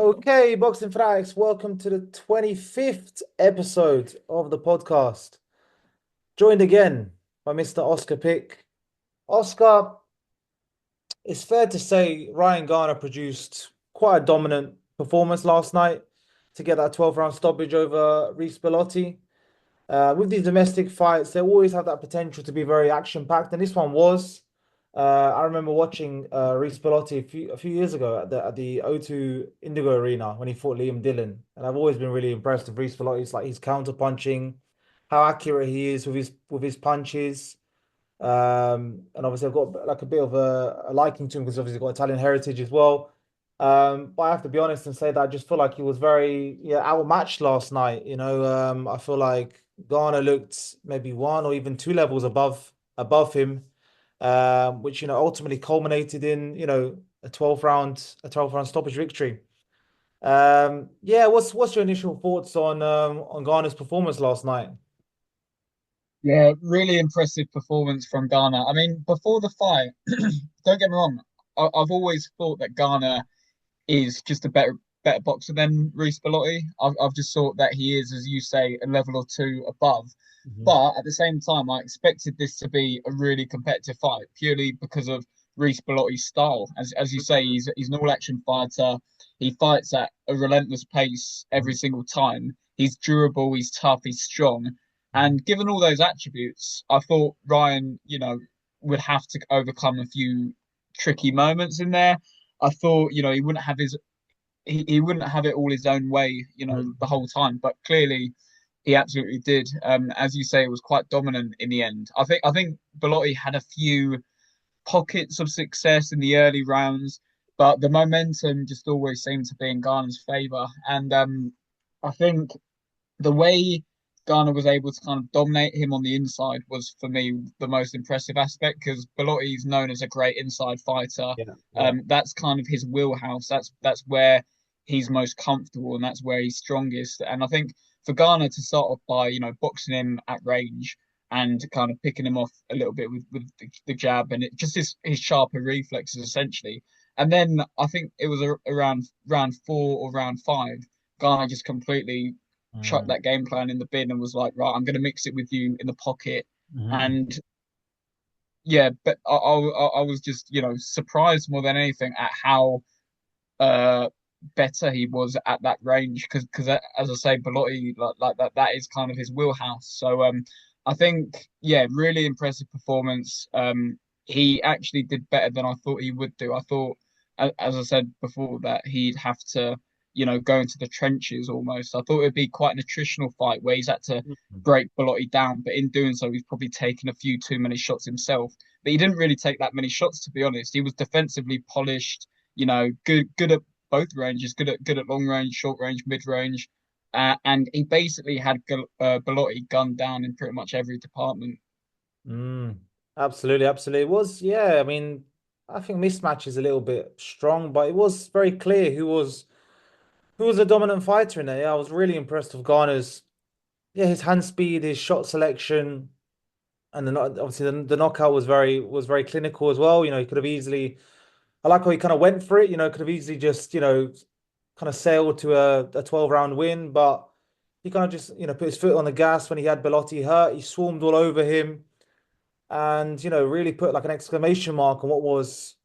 Okay, boxing fanatics, welcome to the 25th episode of the podcast. Joined again by Mr. Oscar Pick. Oscar, it's fair to say Ryan Garner produced quite a dominant performance last night to get that 12-round stoppage over Reece Bellotti. With these domestic fights, they always have that potential to be very action-packed, and this one was. I remember watching Reece Bellotti a few years ago at the O2 Indigo Arena when he fought Liam Dillon, and I've always been really impressed with Reece Bellotti. It's like his counter punching, how accurate he is with his punches. And obviously I've got like a bit of a liking to him because obviously he's got Italian heritage as well. But I have to be honest and say that I just feel like he was very outmatched last night. I feel like Garner looked maybe one or even two levels above him, which ultimately culminated in a 12 round stoppage victory. Yeah, what's your initial thoughts on Garner's performance last night? Yeah, really impressive performance from Garner. I mean, before the fight, don't get me wrong, I've always thought that Garner is just a better boxer than Reece Bellotti. I've just thought that he is, as you say, a level or two above. Mhm. But at the same time, I expected this to be a really competitive fight purely because of Reece Bellotti's style. As you say, he's an all-action fighter. He fights at a relentless pace every single time. He's durable, he's tough, he's strong. Mhm. And given all those attributes, I thought Ryan, would have to overcome a few tricky moments in there. I thought, he wouldn't have he wouldn't have it all his own way, the Mhm. whole time. But clearly, he absolutely did. As you say, it was quite dominant in the end. I think Belotti had a few pockets of success in the early rounds, but the momentum just always seemed to be in Garner's favour. And I think the way Garner was able to kind of dominate him on the inside was for me the most impressive aspect because Belotti is known as a great inside fighter. Yeah, yeah. That's kind of his wheelhouse. That's where he's most comfortable and that's where he's strongest. And I think for Garner to start off by boxing him at range and kind of picking him off a little bit with the jab and just his sharper reflexes essentially. And then I think it was around round four or round five. Garner just completely chucked Mm. that game plan in the bin and was like, right, I'm going to mix it with you in the pocket. Mhm. And yeah, but I was just, surprised more than anything at how uh better he was at that range because as I say, Belotti like that is kind of his wheelhouse. So I think yeah, really impressive performance. He actually did better than I thought he would do. I thought, as I said before, that he'd have to go into the trenches almost. I thought it'd be quite an attritional fight where he's had to Mhm. break Belotti down, but in doing so, he's probably taken a few too many shots himself. But he didn't really take that many shots, to be honest. He was defensively polished, good at both ranges, good at long range, short range, mid range, and he basically had Belotti gunned down in pretty much every department. Mm. Absolutely, absolutely. It was, yeah, I mean, I think mismatch is a little bit strong, but it was very clear who was a dominant fighter in there. Yeah, I was really impressed with Garner's, yeah, his hand speed, his shot selection, and obviously the knockout was very clinical as well. He could have easily, I like how he kind of went for it, could have easily just, kind of sailed to a 12-round win, but he kind of just, put his foot on the gas when he had Bellotti hurt. He swarmed all over him and, really put like an exclamation mark on what was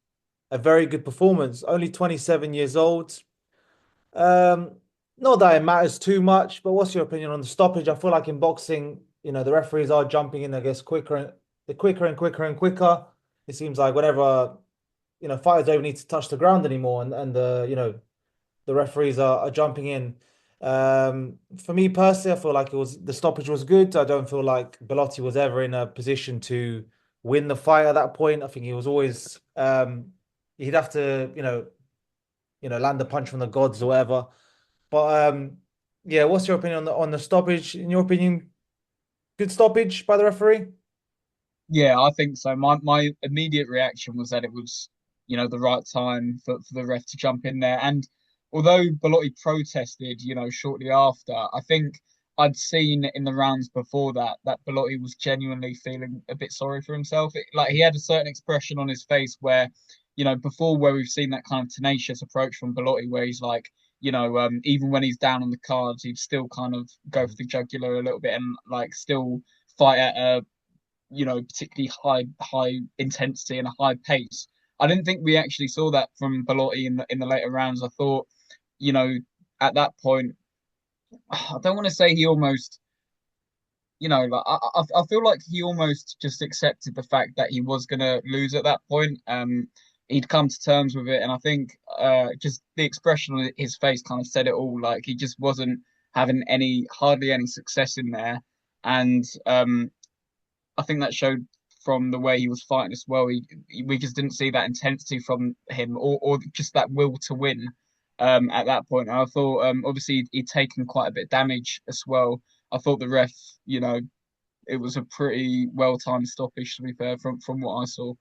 a very good performance. Only 27 years old. Um, Not that it matters too much, but what's your opinion on the stoppage? I feel like in boxing, the referees are jumping in, I guess, quicker and quicker and quicker. It seems like whenever, fighters don't need to touch the ground anymore, and the referees are jumping in. For me personally, I feel like the stoppage was good. I don't feel like Bellotti was ever in a position to win the fight at that point. I think he was always he'd have to, land a punch from the gods or whatever. But yeah, what's your opinion on the stoppage? In your opinion, good stoppage by the referee? Yeah, I think so. My immediate reaction was that it was, the right time for the ref to jump in there. And although Belotti protested, shortly after, I think I'd seen in the rounds before that Belotti was genuinely feeling a bit sorry for himself. Like he had a certain expression on his face where, before where we've seen that kind of tenacious approach from Belotti, where he's like, even when he's down on the cards, he'd still kind of go for the jugular a little bit and like still fight at a particularly high intensity and a high pace. I didn't think we actually saw that from Bellotti in the later rounds. I thought, you know, at that point, I don't want to say he almost, like I feel like he almost just accepted the fact that he was gonna lose at that point. He'd come to terms with it, and I think just the expression on his face kind of said it all. Like he just wasn't having hardly any success in there, and I think that showed from the way he was fighting as well. We just didn't see that intensity from him, or just that will to win. At that point, and I thought obviously he'd taken quite a bit of damage as well. I thought the ref, it was a pretty well timed stoppage to be fair from what I saw.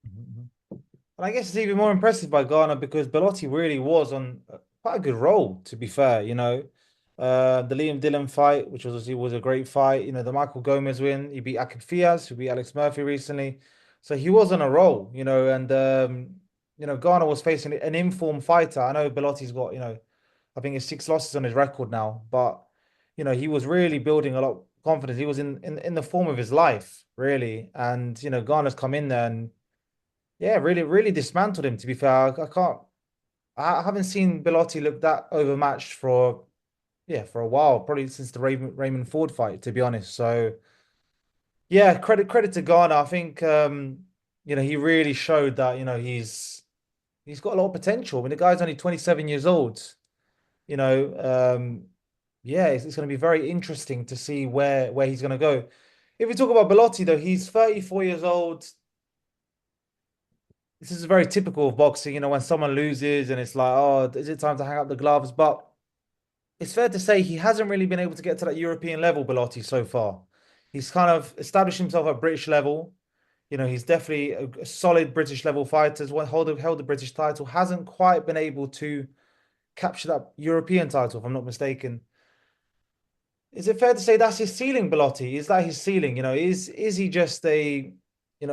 Mhm. And I guess it's even more impressive by Garner because Belotti really was on quite a good roll, to be fair. The Liam Dillon fight, which was a great fight. The Michael Gomez win, he beat Akid Fiaz, who beat Alex Murphy recently. So he was on a roll, and Garner was facing an informed fighter. I know Belotti's got, I think it's 6 losses on his record now, but he was really building a lot of confidence. He was in the form of his life, really. And Garner's come in there and yeah, really, really dismantled him. To be fair, I can't. I haven't seen Belotti look that overmatched for a while, probably since the Raymond Ford fight, to be honest. So yeah, credit to Garner. I think he really showed that he's got a lot of potential. I mean, the guy's only 27 years old. You know, yeah, it's going to be very interesting to see where he's going to go. If we talk about Belotti, though, he's 34 years old. This is very typical of boxing, when someone loses and it's like, oh, is it time to hang up the gloves? But it's fair to say he hasn't really been able to get to that European level, Belotti, so far. He's kind of established himself at British level. He's definitely a solid British level fighter. Held the British title, hasn't quite been able to capture that European title, if I'm not mistaken. Is it fair to say that's his ceiling, Belotti? Is that his ceiling? Is he just a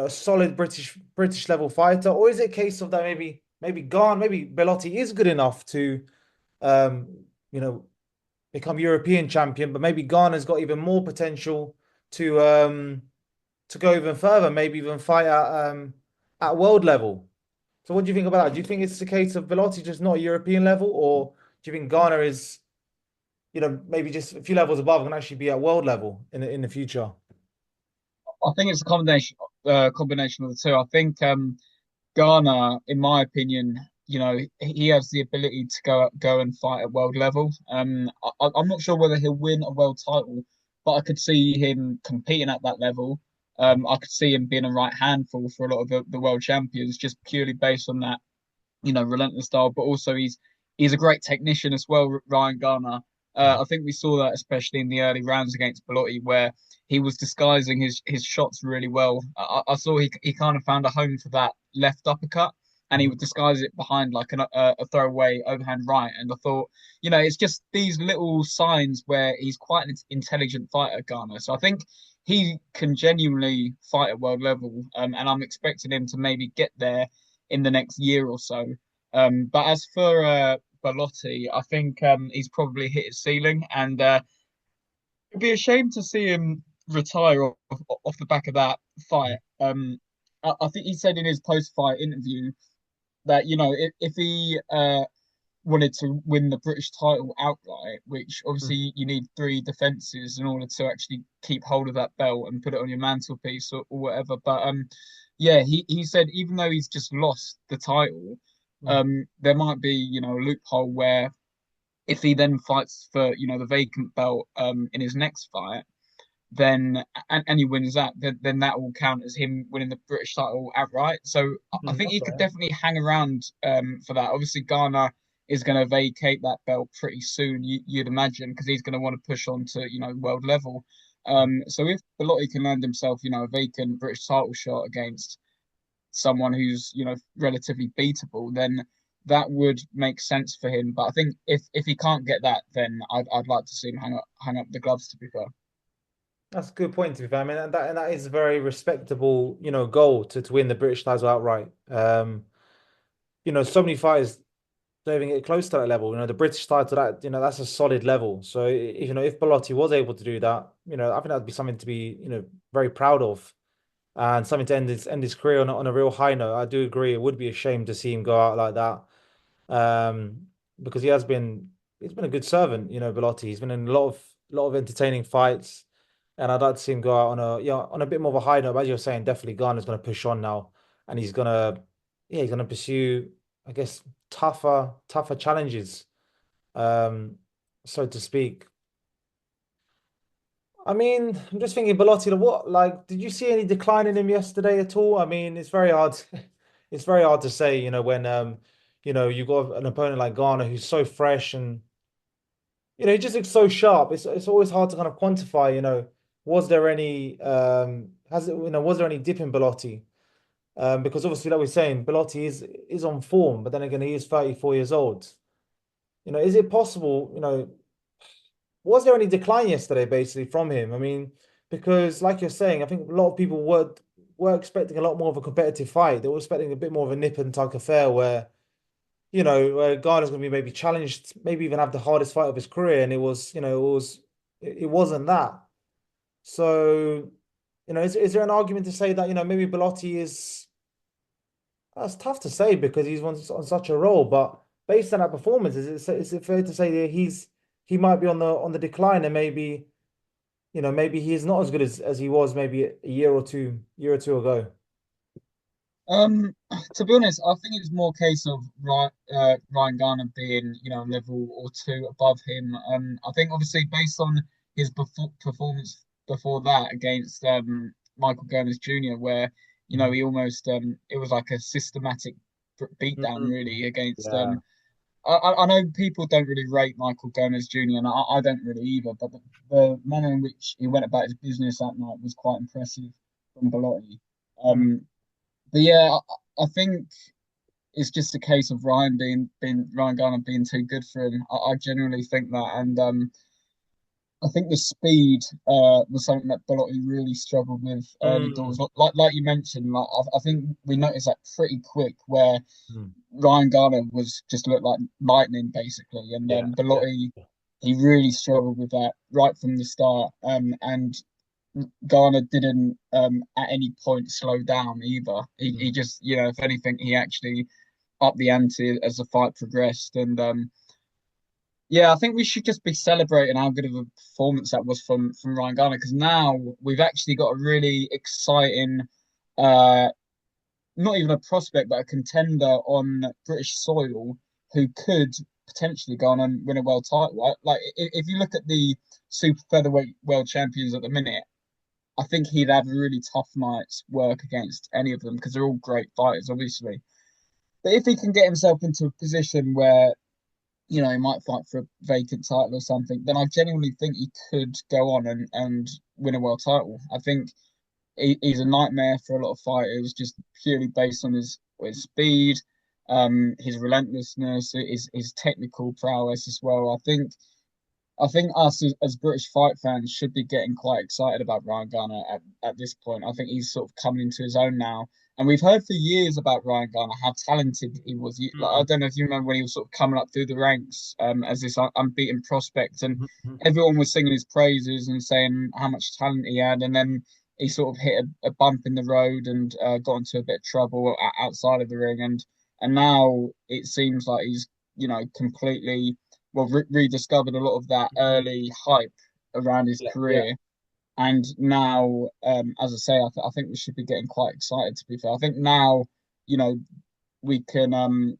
solid British level fighter, or is it a case of that maybe Belotti is good enough to um, you know, become European champion, but maybe Garner's got even more potential to um to go even further, maybe even fight at world level. So what do you think about that? Do you think it's a case of Belotti just not a European level, or do you think Garner is maybe just a few levels above and can actually be at world level in the future. I think it's a combination of the two. I think Garner, in my opinion, he has the ability to go and fight at world level. I'm not sure whether he'll win a world title, but I could see him competing at that level. I could see him being a right handful for a lot of the world champions, just purely based on that relentless style, but also he's a great technician as well, Ryan Garner. I think we saw that especially in the early rounds against Bellotti, where he was disguising his shots really well. I saw he kind of found a home for that left uppercut, and he Mhm. would disguise it behind like a throwaway overhand right. And I thought, it's just these little signs where he's quite an intelligent fighter, Garner. So I think he can genuinely fight at world level, and I'm expecting him to maybe get there in the next year or so. But as for Bellotti, I think he's probably hit his ceiling, and it'd be a shame to see him retire off the back of that fight. I think he said in his post-fight interview that if he wanted to win the British title outright, which obviously you need three defenses in order to actually keep hold of that belt and put it on your mantelpiece or whatever. But yeah, he said even though he's just lost the title, Mhm. there might be a loophole where if he then fights for the vacant belt in his next fight, then and he wins that, then that will count as him winning the British title outright. So I think he could Okay. definitely hang around for that. Obviously, Garner is going to vacate that belt pretty soon, you'd imagine, because he's going to want to push on to world level. So if Belotti can land himself a vacant British title shot against someone who's relatively beatable, then that would make sense for him. But I think if he can't get that, then I'd like to see him hang up the gloves. To be fair. That's a good point to be fair. I mean, and that is a very respectable, goal to win the British title outright. So many fighters. don't even get close to that level. The British title, that that's a solid level. So if Bellotti was able to do that, I think that'd be something to be very proud of, and something to end his career on a real high note. I do agree. It would be a shame to see him go out like that, um, because he's been a good servant. Bellotti. He's been in a lot of entertaining fights, and I'd like to see him go out on a bit more of a high note. But as you're saying, definitely Garner's going to push on now, and he's gonna pursue, I guess, tougher challenges, um, so to speak. I mean, I'm just thinking, Bellotti, did you see any decline in him yesterday at all? I mean, it's very hard. It's very hard to say, when you got an opponent like Garner who's so fresh and he just looks so sharp. It's always hard to kind of quantify, was there any was there any dip in Bellotti? Because obviously, like we're saying, Bellotti is on form, but then again, he is 34 years old. Is it possible, was there any decline yesterday, basically, from him? I mean, because like you're saying, I think a lot of people were expecting a lot more of a competitive fight. They were expecting a bit more of a nip and tuck affair where Garner's going to be maybe challenged, maybe even have the hardest fight of his career, and it wasn't that. So, is there an argument to say that, maybe Bellotti is that's tough to say because he's on such a roll, but based on that performance, is it fair to say that he might be on the decline and maybe he's not as good as he was maybe a year or two ago. Um, to be honest, I think it's more a case of Ryan Garner being, a level or two above him. I think obviously based on his performance before that against Michael Gomez Jr., where Mhm. he almost it was like a systematic beatdown Mhm. really against Yeah. I know people don't really rate Michael Gomez Jr. and I don't really either, but the manner in which he went about his business that night was quite impressive from Bellotti. Mm. But yeah, I think it's just a case of being Ryan Garner being too good for him. I genuinely think that, and I think the speed was something that Belotti really struggled with early doors. Mm. Like you mentioned, I think we noticed that pretty quick where Mm. Ryan Garner was just looked like lightning basically, and Yeah. Yeah. Belotti he really struggled with that right from the start. And Garner didn't at any point slow down either. He Mm. just, if anything, he actually upped the ante as the fight progressed. And yeah, I think we should just be celebrating how good of a performance that was from Ryan Garner because now we've actually got a really exciting, uh, not even a prospect, but a contender on British soil who could potentially go on and win a world title. Right? Like if you look at the super featherweight world champions at the minute. I think he'd have a really tough night's work against any of them because they're all great fighters, obviously. But if he can get himself into a position where, he might fight for a vacant title or something, then I genuinely think he could go on and win a world title. I think he's a nightmare for a lot of fighters just purely based on his speed, his relentlessness, his technical prowess as well. I think us as British fight fans should be getting quite excited about Ryan Garner at this point. I think he's sort of coming into his own now. And we've heard for years about Ryan Garner, how talented he was. Like, I Mm. don't know if you remember when he was sort of coming up through the ranks as this unbeaten prospect, and Mhm. everyone was singing his praises and saying how much talent he had. And then he sort of hit a bump in the road and got into a bit of trouble outside of the ring. And now it seems like he's, completely rediscovered a lot of that Mhm. early hype around his Yeah. Yeah. career. And now, as I say, I think we should be getting quite excited. To be fair, I think now, you know, we can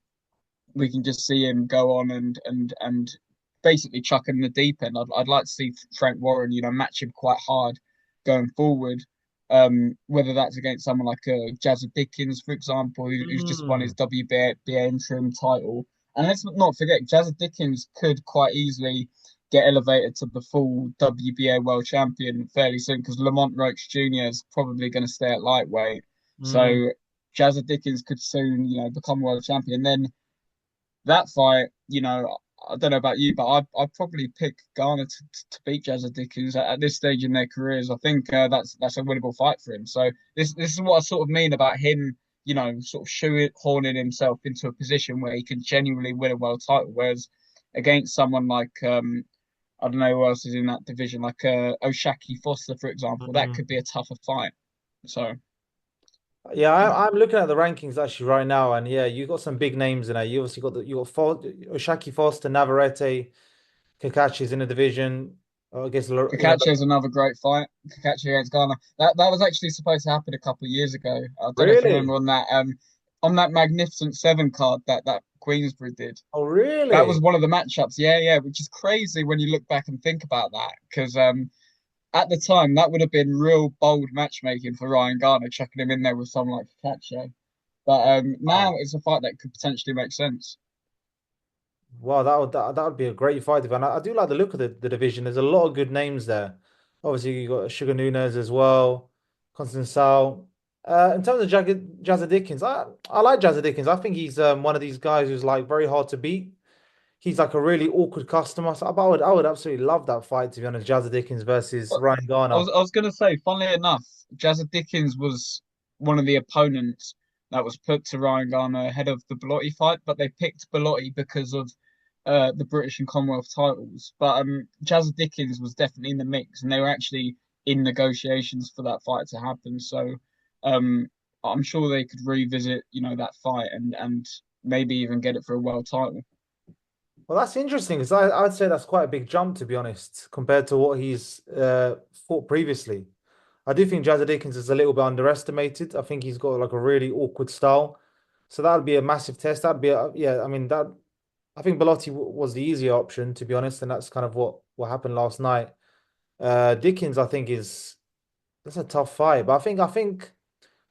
we can just see him go on and basically chuck him in the deep end. I'd like to see Frank Warren, match him quite hard going forward. Whether that's against someone like Jazza Dickens, for example, who's just won his Mm. WBA interim title. And let's not forget, Jazza Dickens could quite easily get elevated to the full WBA world champion fairly soon because Lamont Roach Jr. is probably going to stay at lightweight. Mm. So Jazza Dickens could soon, become world champion. Then that fight, I don't know about you, but I'd probably pick Garner to beat Jazza Dickens at this stage in their careers. I think that's a winnable fight for him. So this is what I sort of mean about him sort of shoehorning himself into a position where he can genuinely win a world title. Whereas against someone like I don't know who else is in that division, like Oshaki Foster, for example, that could be a tougher fight. So Yeah, I'm looking at the rankings actually right now, and yeah, you got some big names in there. You obviously got Oshaki Foster, Navarrete, Kakachi's in the division. I guess Kakachi is another great fight. Kakachi against Garner. That was actually supposed to happen a couple of years ago. I don't know if you remember really. on that Magnificent Seven card that Queensbury did. Oh, That was really? one of the matchups. Yeah, yeah, which is crazy when you look back and think about that. Because at the time that would have been real bold matchmaking for Ryan Garner, chucking him in there with someone like Kakachi. But now Wow. it's a fight that could potentially make sense. Wow, that would be a great fight. And I do like the look of the division. There's a lot of good names there. Obviously, you got Sugar Nunes as well, Constance. In terms of Jazza Dickens, I like Jazza Dickens. I think he's one of these guys who's like very hard to beat. He's like a really awkward customer. So I would absolutely love that fight, to be honest. Jazza Dickens versus But Ryan I Garner. was I was gonna say, funnily enough, Jazza Dickens was one of the opponents that was put to Ryan Garner ahead of the Bellotti fight, but they picked Bellotti because of the British and Commonwealth titles. But Jazza Dickens was definitely in the mix, and they were actually in negotiations for that fight to happen. So um, I'm sure they could revisit, that fight and maybe even get it for a world title. Well, that's interesting because I'd say that's quite a big jump, to be honest, compared to what he's fought previously. I do think Jazza Dickens is a little bit underestimated. I think he's got like a really awkward style. So that would be a massive test. That'd be yeah, I mean that I think Belotti was the easier option, to be honest, and that's kind of what happened last night. Dickens, I think that's a tough fight, but I think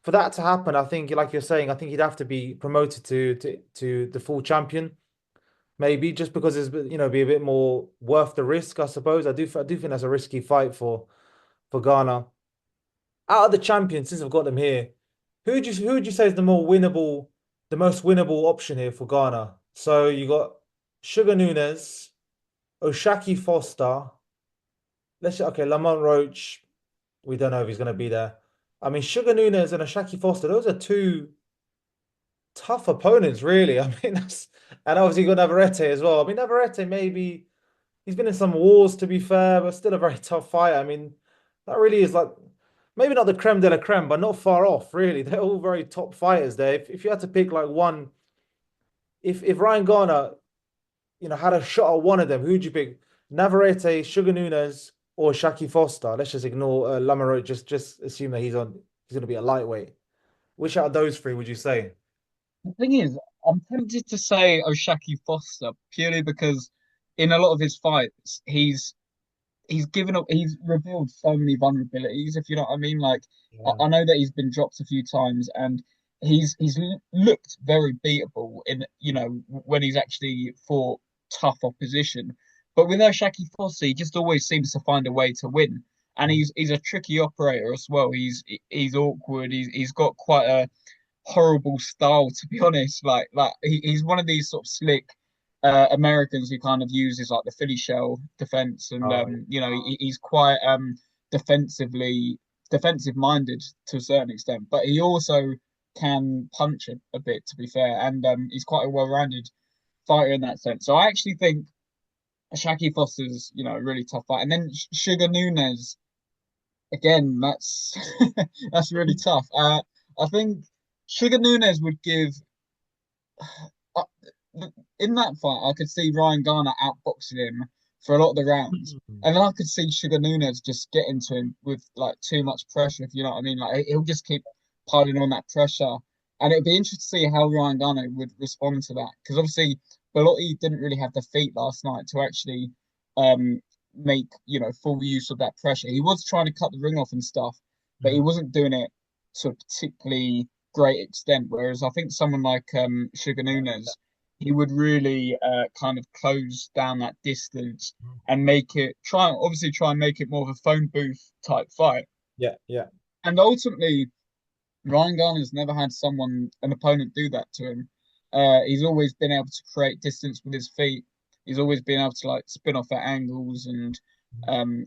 for that to happen, I think like you're saying, I think he'd have to be promoted to the full champion, maybe just because it's be a bit more worth the risk, I suppose. I do think that's a risky fight for Ghana. Out of the champions, since I've got them here, who would you say is the most winnable option here for Ghana? So you got Sugar Nunes, Oshaki Foster. Okay, Lamont Roach. We don't know if he's going to be there. I mean, Sugar Nunes and Oshaki Foster. Those are two tough opponents, really. I mean, and obviously you got Navarrete as well. I mean, Navarrete maybe he's been in some wars to be fair, but still a very tough fight. I mean, that really is like maybe not the creme de la creme, but not far off, really. They're all very top fighters there. If you had to pick like one, if Ryan Garner, had a shot at one of them, who'd you pick? Navarrete, Sugar Nunes, or Shaki Foster? Let's just ignore Lamoureux. Just assume that he's going to be a lightweight. Which out of those three would you say? The thing is, I'm tempted to say Oshaki Foster purely because in a lot of his fights, he's revealed so many vulnerabilities, if you know what I mean. Like Yeah. I know that he's been dropped a few times and he's looked very beatable in, when he's actually fought tough opposition. But with Oshaki Fossey, he just always seems to find a way to win. And he's a tricky operator as well. He's awkward. He's got quite a horrible style, to be honest. He's one of these sort of slick Americans who kind of uses like the Philly shell defense, and Oh, he's quite defensive minded to a certain extent, but he also can punch a bit, to be fair, and he's quite a well-rounded fighter in that sense. So I actually think Shaki Foster's a really tough fight, and then Sugar Nunes again. That's that's really tough. I think Sugar Nunes would give. Uh, in that fight, I could see Ryan Garner outboxing him for a lot of the rounds, yeah. and then I could see Sugar Nunes just getting to him with like too much pressure, if you know what I mean. Like he'll just keep piling on that pressure, and it'd be interesting to see how Ryan Garner would respond to that, because obviously Belotti didn't really have the feet last night to actually um make full use of that pressure. He was trying to cut the ring off and stuff, but he Mhm. wasn't doing it to a particularly great extent. Whereas I think someone like Sugar Nunes, he would really kind of close down that distance and try and make it more of a phone booth type fight. Yeah, yeah. And ultimately, Ryan Garner's never had an opponent do that to him. He's always been able to create distance with his feet. He's always been able to like spin off at angles and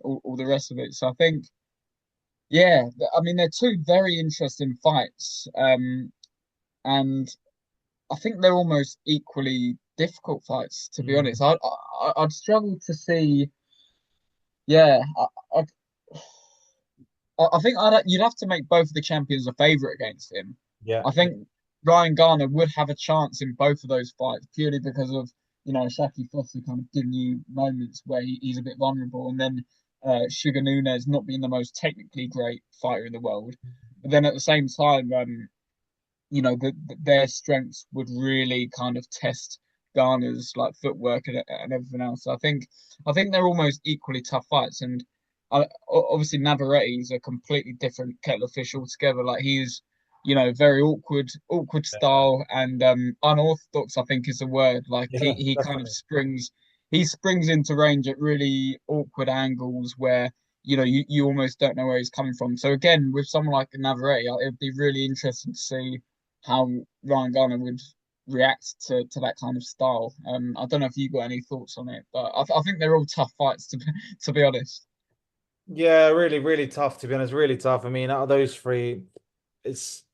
all the rest of it. So I think, yeah, I mean, they're two very interesting fights. and I think they're almost equally difficult fights, to be honest. Mm. I'd struggle to see. Yeah, I, I think you'd have to make both of the champions a favorite against him. Yeah. I think Ryan Garner would have a chance in both of those fights purely because of, Shaki Foster kind of giving you moments where he's a bit vulnerable, and then Sugar Nunes not being the most technically great fighter in the world. But then at the same time, their strengths would really kind of test Garner's like footwork and everything else. So I think they're almost equally tough fights, and obviously Navarrete is a completely different kettle of fish altogether. Like he's very awkward Yeah. style and unorthodox. I think is the word. Like he Yeah, he kind of definitely. springs into range at really awkward angles where you almost don't know where he's coming from. So again, with someone like Navarrete, it'd be really interesting to see how Ryan Garner would react to that kind of style. I don't know if you got any thoughts on it, but I think they're all tough fights to be honest. Yeah, really, really tough to be honest. Really tough. I mean, out of those three, it's.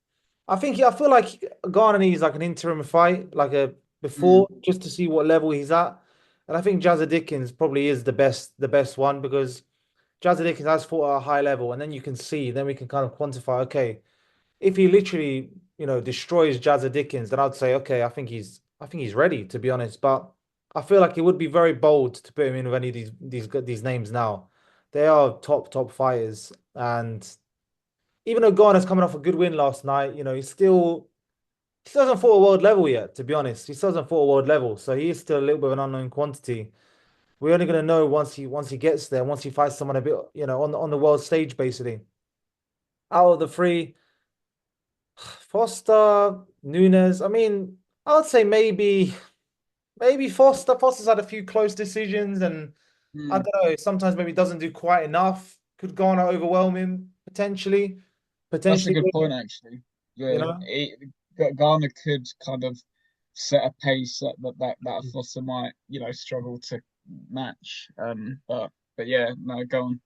I feel like Garner needs like an interim fight, like a Mm, before, just to see what level he's at. And I think Jazza Dickens probably is the best one because Jazza Dickens has fought at a high level, and then you can see, then we can kind of quantify. Okay, if he literally, destroys Jazza Dickens, then I'd say, okay, I think he's ready to be honest. But I feel like it would be very bold to put him in with any of these names now. They are top fighters, and even though Garner's coming off a good win last night, he still hasn't fought a world level yet. To be honest, he still hasn't fought a world level, so he is still a little bit of an unknown quantity. We're only gonna know once he gets there, once he fights someone a bit, on the world stage, basically. Out of the three. Foster, Nunes. I mean, I would say maybe Foster. Foster's had a few close decisions, and I mm. don't know. Sometimes maybe doesn't do quite enough. Could Garner overwhelm him potentially? That's a Potentially, good point, actually. you Yeah, know. Garner could kind of set a pace that Foster might, struggle to match. But yeah, no, go on.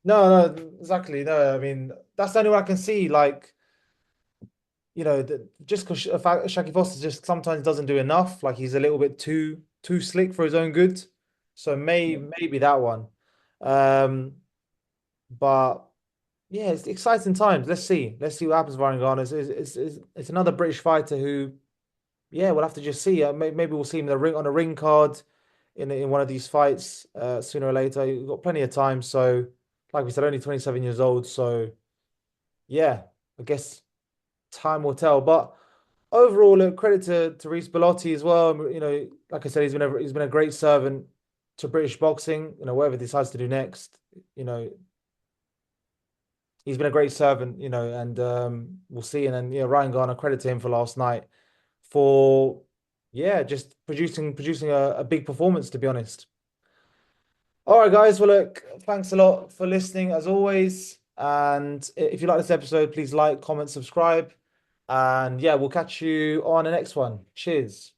No, no, exactly. No, I mean that's the only one I can see. Like, just because Shaki Foster just sometimes doesn't do enough. Like he's a little bit too slick for his own good. So Yeah. maybe that one. Um, but. Yeah, it's exciting times. Let's see. Let's see what happens with Ryan Garner. It's another British fighter who, yeah, we'll have to just see. Maybe we'll see him in the ring on a ring card in one of these fights sooner or later. You've got plenty of time. So, like we said, only 27 years old. So, yeah, I guess time will tell. But overall, look, credit to Reece Bellotti as well. Like I said, he's been a great servant to British boxing. Whatever he decides to do next, you know, he's been a great servant, and we'll see. And then, Ryan Garner, credit to him for last night for, yeah, just producing a big performance, to be honest. All right, guys. Well, look, thanks a lot for listening as always. And if you like this episode, please like, comment, subscribe. And yeah, we'll catch you on the next one. Cheers.